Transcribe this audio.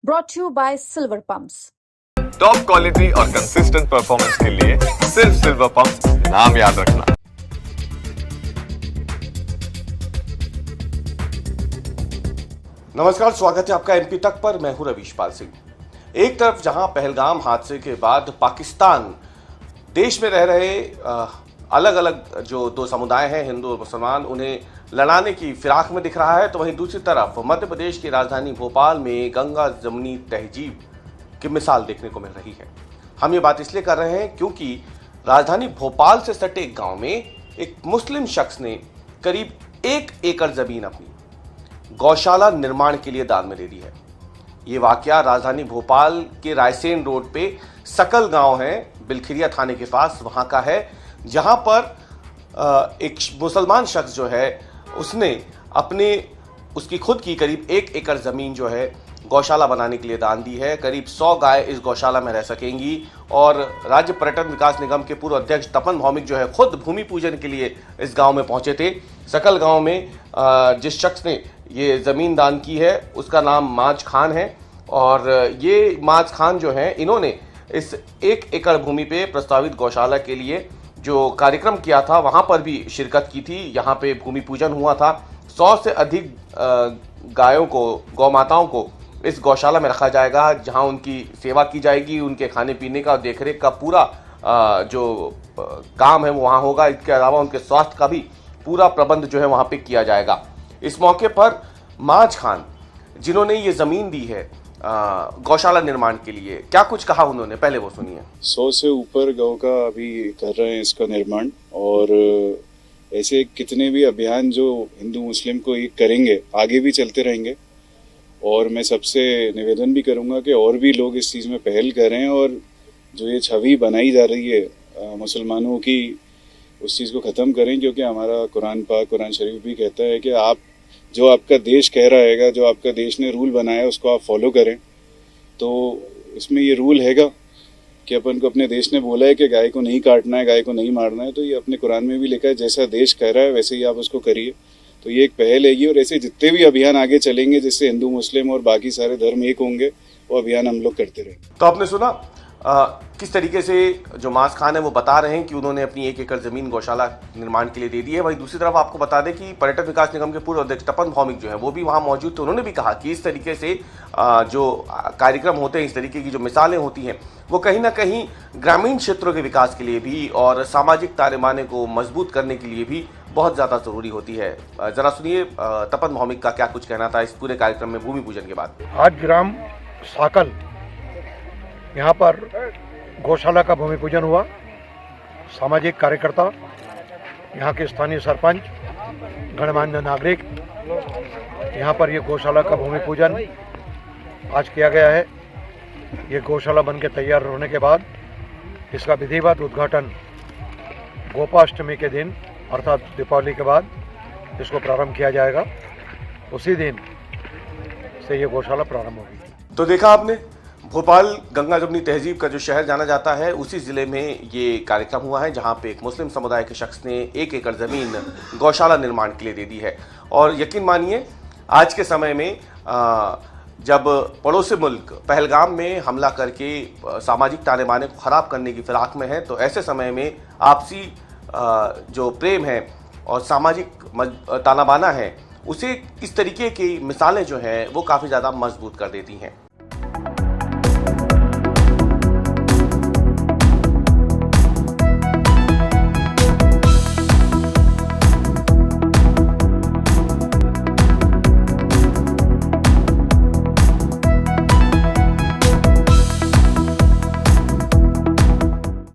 brought to you by Silver Pumps. Top quality और consistent performance के लिए सिर्फ सिल्वर पंप्स नाम याद रखना। नमस्कार, स्वागत है आपका एमपी तक पर। मैं हूं रवीशपाल सिंह। एक तरफ जहां पहलगाम हादसे के बाद पाकिस्तान देश में रह रहे अलग अलग जो दो समुदाय हैं, हिंदू और मुसलमान, उन्हें लड़ाने की फिराक में दिख रहा है, तो वहीं दूसरी तरफ मध्य प्रदेश की राजधानी भोपाल में गंगा जमुनी तहजीब की मिसाल देखने को मिल रही है। हम ये बात इसलिए कर रहे हैं क्योंकि राजधानी भोपाल से सटे एक गांव में एक मुस्लिम शख्स ने करीब 1 एकड़ जमीन अपनी गौशाला निर्माण के लिए दान में दे दी है। ये वाकया राजधानी भोपाल के रायसेन रोड पे सकल गांव है, बिलखिरिया थाने के पास, वहां का है, जहां पर एक मुसलमान शख्स जो है उसने उसकी खुद की करीब 1 एकड़ जमीन जो है गौशाला बनाने के लिए दान दी है। करीब 100 गाय इस गौशाला में रह सकेंगी और राज्य पर्यटन विकास निगम के पूर्व अध्यक्ष तपन भौमिक जो है खुद भूमि पूजन के लिए इस गांव में पहुंचे थे। सकल गांव में जिस शख्स ने ये ज़मीन दान की है उसका नाम माज खान है और ये माज खान जो है, इन्होंने इस 1 एकड़ भूमि पे प्रस्तावित गौशाला के लिए जो कार्यक्रम किया था वहाँ पर भी शिरकत की थी। यहाँ पे भूमि पूजन हुआ था। 100 से अधिक गायों को, गौ माताओं को इस गौशाला में रखा जाएगा, जहां उनकी सेवा की जाएगी, उनके खाने पीने का, देखरेख का पूरा जो काम है वो वहाँ होगा। इसके अलावा उनके स्वास्थ्य का भी पूरा प्रबंध जो है वहाँ पे किया जाएगा। इस मौके पर माज खान, जिन्होंने ये ज़मीन दी है गौशाला निर्माण के लिए, क्या कुछ कहा उन्होंने, पहले वो सुनिए। 100 से ऊपर गौ का अभी कर रहे हैं इसका निर्माण, और ऐसे कितने भी अभियान जो हिंदू मुस्लिम को ये करेंगे, आगे भी चलते रहेंगे। और मैं सबसे निवेदन भी करूंगा कि और भी लोग इस चीज़ में पहल करें और जो ये छवि बनाई जा रही है मुसलमानों की, उस चीज़ को ख़त्म करें, क्योंकि हमारा कुरान शरीफ भी कहता है कि आप जो आपका देश कह रहा है, जो आपका देश ने रूल बनाया है, उसको आप फॉलो करें। तो इसमें ये रूल हैगा कि अपन को अपने देश ने बोला है कि गाय को नहीं काटना है, गाय को नहीं मारना है, तो ये अपने कुरान में भी लिखा है, जैसा देश कह रहा है वैसे ही आप उसको करिए। तो ये एक पहल हैगी और ऐसे जितने भी अभियान आगे चलेंगे जिससे हिंदू मुस्लिम और बाकी सारे धर्म एक होंगे, वो अभियान हम लोग करते रहेंगे। तो आपने सुना किस तरीके से जो माज खान है वो बता रहे हैं कि उन्होंने अपनी 1 एकड़ जमीन गौशाला निर्माण के लिए दे दी है। वहीं दूसरी तरफ आपको बता दें कि पर्यटन विकास निगम के पूर्व अध्यक्ष तपन भौमिक जो है वो भी वहां मौजूद थे। उन्होंने भी कहा कि इस तरीके से जो कार्यक्रम होते हैं, इस तरीके की जो मिसालें होती हैं, वो कहीं ना कहीं ग्रामीण क्षेत्रों के विकास के लिए भी और सामाजिक ताने-बाने को मजबूत करने के लिए भी बहुत ज़्यादा ज़रूरी होती है। ज़रा सुनिए तपन भौमिक का क्या कुछ कहना था इस पूरे कार्यक्रम में भूमि पूजन के बाद। आज ग्राम साकल यहाँ पर गौशाला का भूमि पूजन हुआ। सामाजिक कार्यकर्ता, यहाँ के स्थानीय सरपंच, गणमान्य नागरिक, यहाँ पर ये गौशाला का भूमि पूजन आज किया गया है। ये गौशाला बन के तैयार होने के बाद इसका विधिवत उद्घाटन गोपाष्टमी के दिन अर्थात दीपावली के बाद इसको प्रारंभ किया जाएगा। उसी दिन से ये गौशाला प्रारंभ होगी। तो देखा आपने, भोपाल गंगा जमुनी तहजीब का जो शहर जाना जाता है, उसी ज़िले में ये कार्यक्रम हुआ है, जहां पे एक मुस्लिम समुदाय के शख्स ने 1 एकड़ ज़मीन गौशाला निर्माण के लिए दे दी है। और यकीन मानिए, आज के समय में जब पड़ोसी मुल्क पहलगाम में हमला करके सामाजिक ताने-बाने को ख़राब करने की फिराक में है, तो ऐसे समय में आपसी जो प्रेम है और सामाजिक ताना-बाना है, उसे इस तरीके की मिसालें जो हैं वो काफ़ी ज़्यादा मजबूत कर देती हैं।